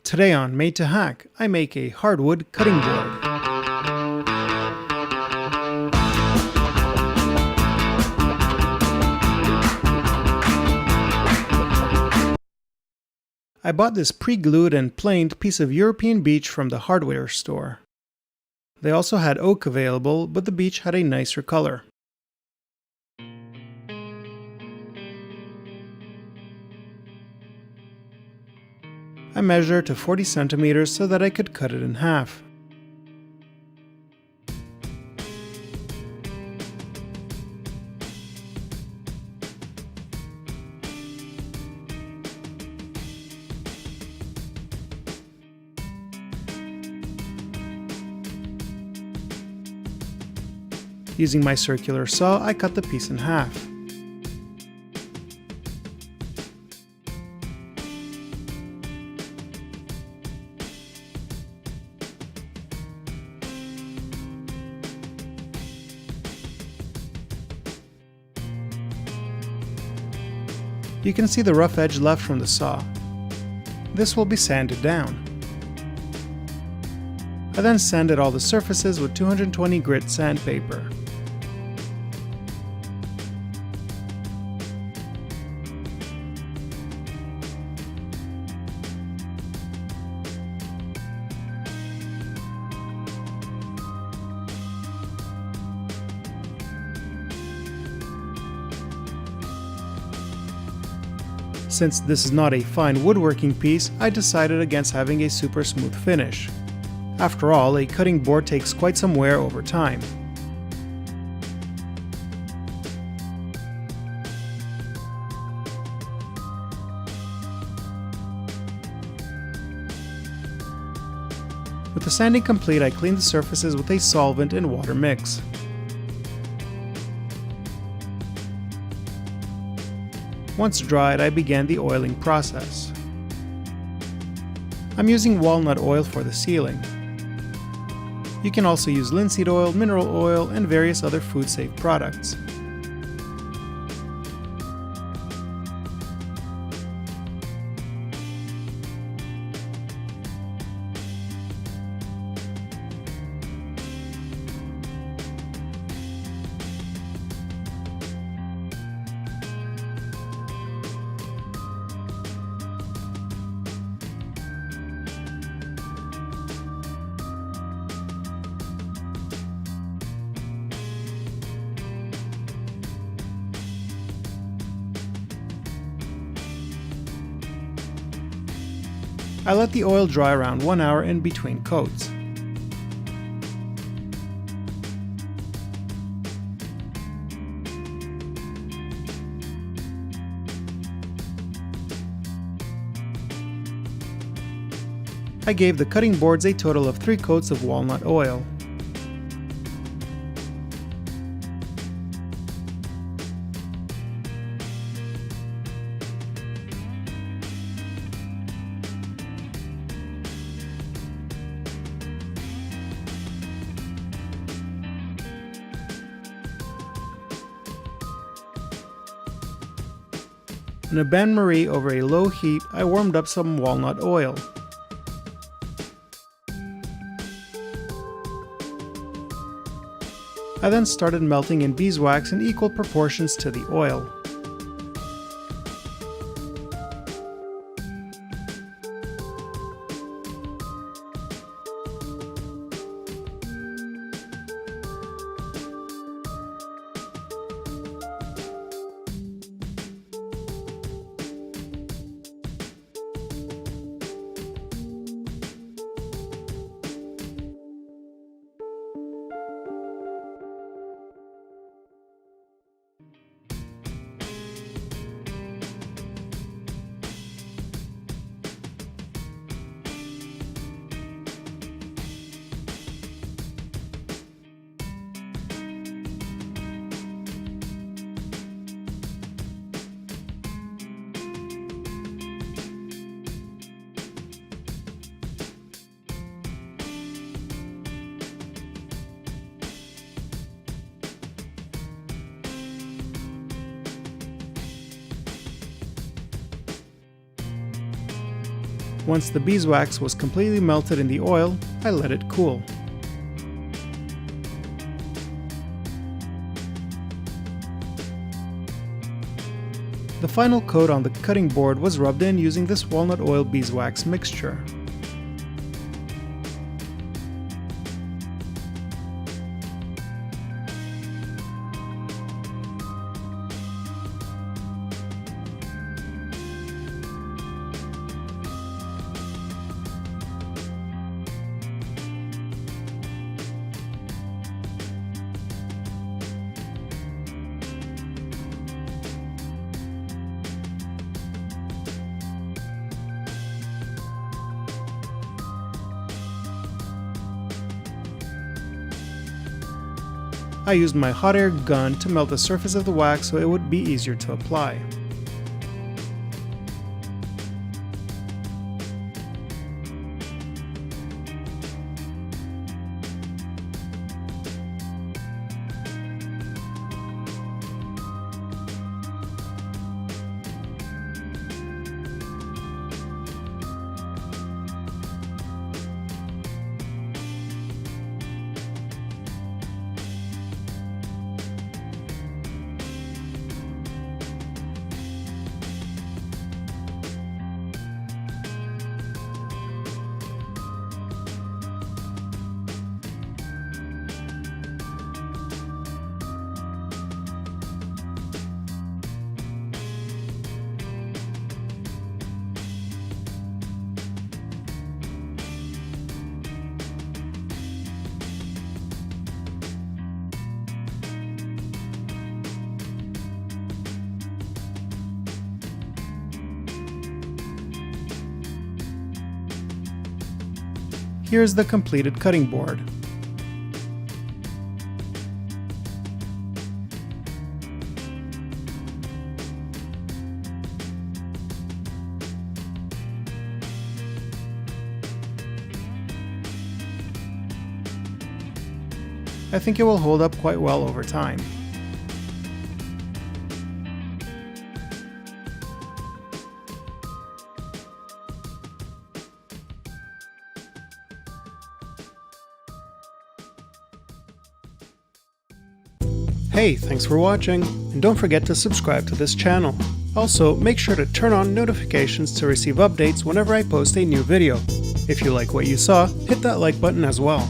Today on Made to Hack, I make a hardwood cutting board. I bought this pre-glued and planed piece of European beech from the hardware store. They also had oak available, but the beech had a nicer color. I measured to 40 centimeters so that I could cut it in half. Using my circular saw, I cut the piece in half. You can see the rough edge left from the saw. This will be sanded down. I then sanded all the surfaces with 220 grit sandpaper. Since this is not a fine woodworking piece, I decided against having a super smooth finish. After all, a cutting board takes quite some wear over time. With the sanding complete, I cleaned the surfaces with a solvent and water mix. Once dried, I began the oiling process. I'm using walnut oil for the sealing. You can also use linseed oil, mineral oil, and various other food-safe products. I let the oil dry around 1 hour in between coats. I gave the cutting boards a total of 3 coats of walnut oil. In a bain-marie over a low heat, I warmed up some walnut oil. I then started melting in beeswax in equal proportions to the oil. Once the beeswax was completely melted in the oil, I let it cool. The final coat on the cutting board was rubbed in using this walnut oil beeswax mixture. I used my hot air gun to melt the surface of the wax so it would be easier to apply. Here's the completed cutting board. I think it will hold up quite well over time. Hey, thanks for watching, and don't forget to subscribe to this channel. Also, make sure to turn on notifications to receive updates whenever I post a new video. If you like what you saw, hit that like button as well.